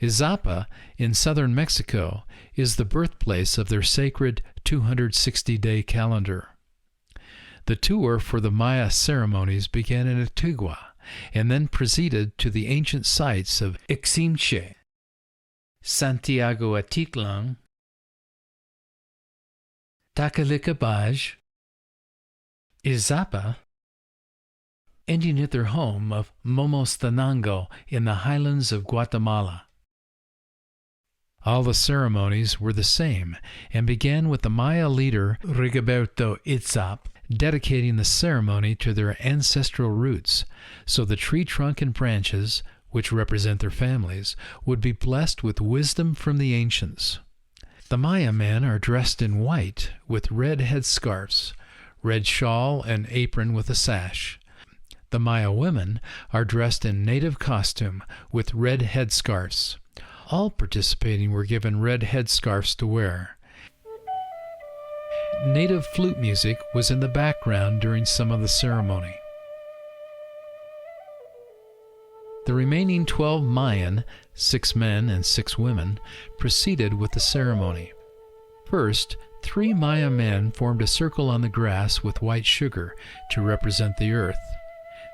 Izapa, in southern Mexico, is the birthplace of their sacred 260-day calendar. The tour for the Maya ceremonies began in Antigua and then proceeded to the ancient sites of Iximche, Santiago Atitlan, Tacalicabaj, Izapa, ending at their home of Momostenango in the highlands of Guatemala. All the ceremonies were the same and began with the Maya leader Rigoberto Itzap dedicating the ceremony to their ancestral roots, so the tree trunk and branches, which represent their families, would be blessed with wisdom from the ancients. The Maya men are dressed in white with red headscarves, red shawl and apron with a sash. The Maya women are dressed in native costume with red headscarves. All participating were given red headscarves to wear. Native flute music was in the background during some of the ceremony. The remaining 12 Mayan, 6 men and 6 women, proceeded with the ceremony. First, 3 Maya men formed a circle on the grass with white sugar to represent the earth.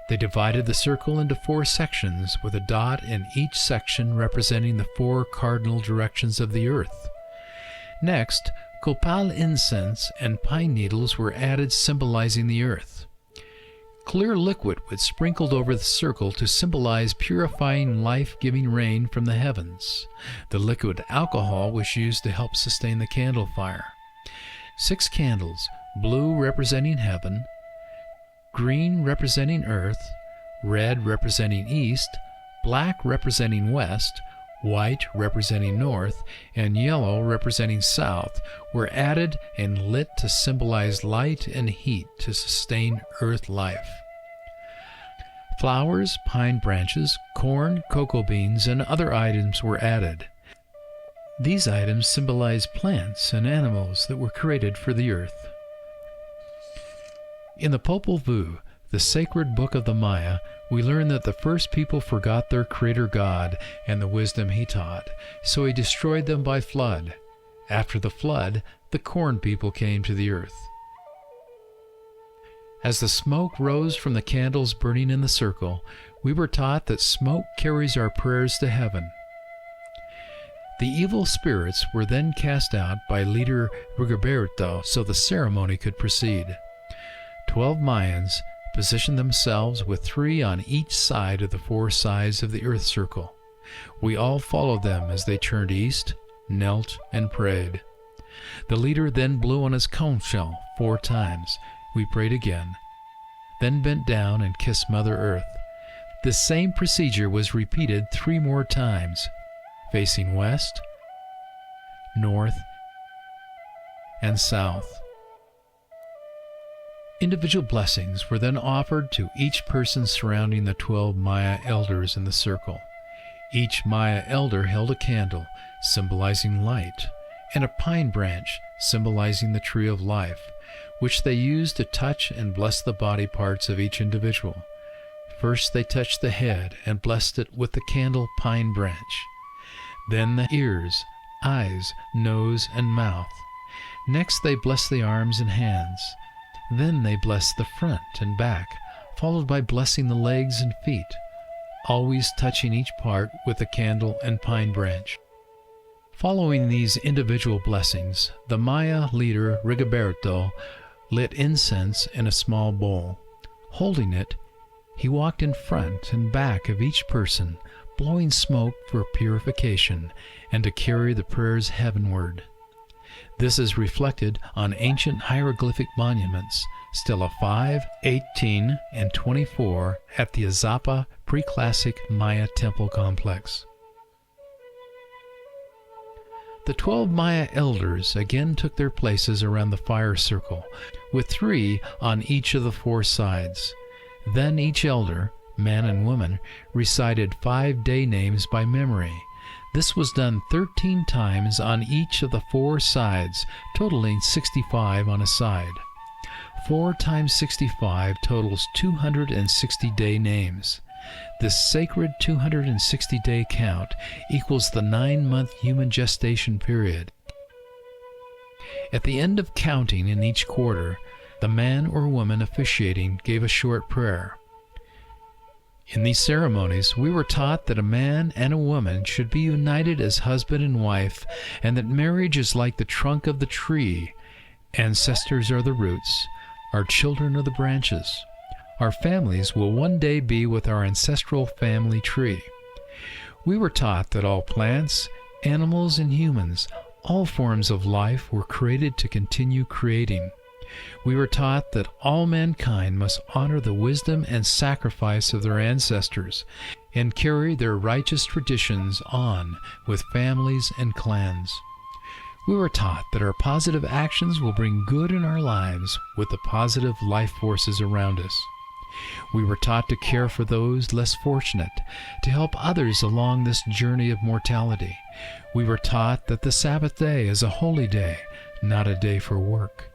They divided the circle into 4 sections with a dot in each section representing the 4 cardinal directions of the earth. Next, copal incense and pine needles were added symbolizing the earth. Clear liquid was sprinkled over the circle to symbolize purifying, life-giving rain from the heavens. The liquid alcohol was used to help sustain the candle fire. 6 candles, blue representing heaven, green representing earth, red representing east, black representing west, white representing north, and yellow representing south, were added and lit to symbolize light and heat to sustain earth life. Flowers, pine branches, corn, cocoa beans, and other items were added. These items symbolize plants and animals that were created for the earth. In the Popol Vuh, the sacred book of the Maya, we learn that the first people forgot their creator God and the wisdom he taught, so he destroyed them by flood. After the flood, the corn people came to the earth. As the smoke rose from the candles burning in the circle, we were taught that smoke carries our prayers to heaven. The evil spirits were then cast out by leader Rigoberto so the ceremony could proceed. 12 Mayans positioned themselves with 3 on each side of the 4 sides of the earth circle. We all followed them as they turned east, knelt, and prayed. The leader then blew on his conch shell 4 times. We prayed again, then bent down and kissed Mother Earth. The same procedure was repeated 3 more times, facing west, north, and south. Individual blessings were then offered to each person surrounding the 12 Maya elders in the circle. Each Maya elder held a candle, symbolizing light, and a pine branch, symbolizing the tree of life, which they used to touch and bless the body parts of each individual. First they touched the head and blessed it with the candle pine branch. Then the ears, eyes, nose, and mouth. Next they blessed the arms and hands. Then they blessed the front and back, followed by blessing the legs and feet, always touching each part with the candle and pine branch. Following these individual blessings, the Maya leader Rigoberto lit incense in a small bowl. Holding it, he walked in front and back of each person, blowing smoke for purification and to carry the prayers heavenward. This is reflected on ancient hieroglyphic monuments, Stela 5, 18, and 24 at the Izapa Preclassic Maya Temple Complex. The 12 Maya elders again took their places around the fire circle, with 3 on each of the 4 sides. Then each elder, man and woman, recited 5 day names by memory. This was done 13 times on each of the 4 sides, totaling 65 on a side. 4 times 65 totals 260 day names. This sacred 260-day count equals the 9-month human gestation period. At the end of counting in each quarter, the man or woman officiating gave a short prayer. In these ceremonies, we were taught that a man and a woman should be united as husband and wife, and that marriage is like the trunk of the tree. Ancestors are the roots, our children are the branches. Our families will one day be with our ancestral family tree. We were taught that all plants, animals, and humans, all forms of life, were created to continue creating. We were taught that all mankind must honor the wisdom and sacrifice of their ancestors and carry their righteous traditions on with families and clans. We were taught that our positive actions will bring good in our lives with the positive life forces around us. We were taught to care for those less fortunate, to help others along this journey of mortality. We were taught that the Sabbath day is a holy day, not a day for work.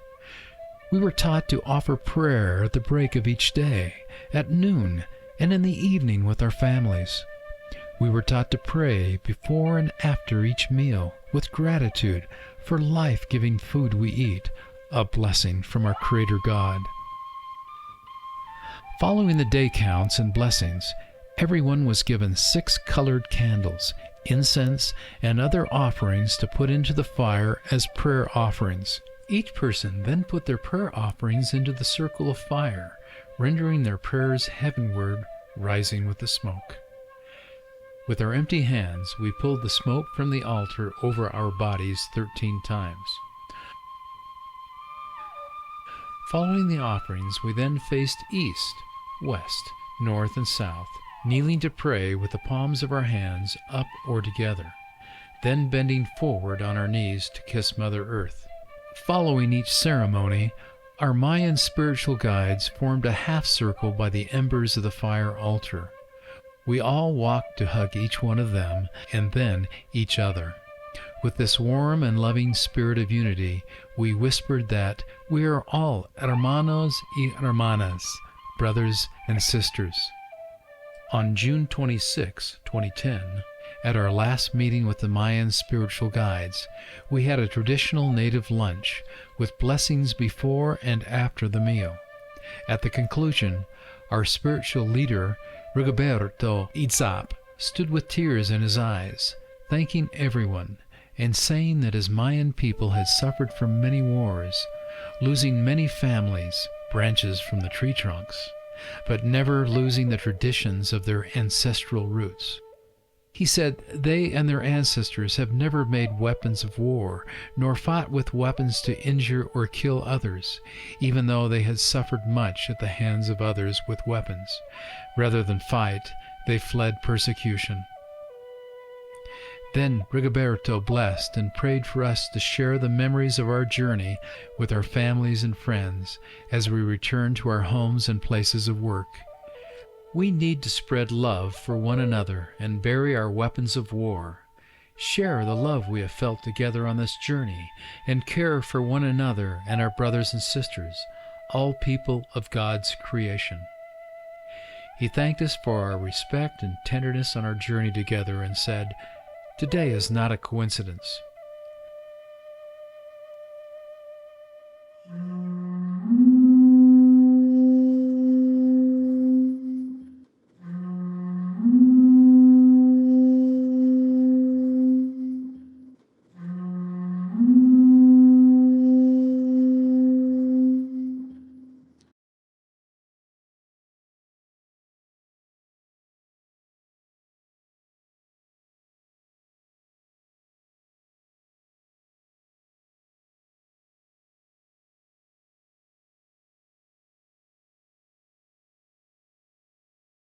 We were taught to offer prayer at the break of each day, at noon, and in the evening with our families. We were taught to pray before and after each meal with gratitude for life-giving food we eat, a blessing from our Creator God. Following the day counts and blessings, everyone was given 6 colored candles, incense, and other offerings to put into the fire as prayer offerings. Each person then put their prayer offerings into the circle of fire, rendering their prayers heavenward, rising with the smoke. With our empty hands, we pulled the smoke from the altar over our bodies 13 times. Following the offerings, we then faced east, west, north, and south, kneeling to pray with the palms of our hands up or together, then bending forward on our knees to kiss Mother Earth. Following each ceremony, our Mayan spiritual guides formed a half circle by the embers of the fire altar. We all walked to hug each one of them and then each other. With this warm and loving spirit of unity, we whispered that we are all hermanos y hermanas, brothers and sisters. On June 26, 2010, at our last meeting with the Mayan spiritual guides, we had a traditional native lunch with blessings before and after the meal. At the conclusion, our spiritual leader, Rigoberto Itzap, stood with tears in his eyes, thanking everyone and saying that his Mayan people had suffered from many wars, losing many families, branches from the tree trunks, but never losing the traditions of their ancestral roots. He said they and their ancestors have never made weapons of war, nor fought with weapons to injure or kill others, even though they had suffered much at the hands of others with weapons. Rather than fight, they fled persecution. Then Rigoberto blessed and prayed for us to share the memories of our journey with our families and friends as we return to our homes and places of work. We need to spread love for one another and bury our weapons of war. Share the love we have felt together on this journey and care for one another and our brothers and sisters, all people of God's creation. He thanked us for our respect and tenderness on our journey together and said, "Today is not a coincidence.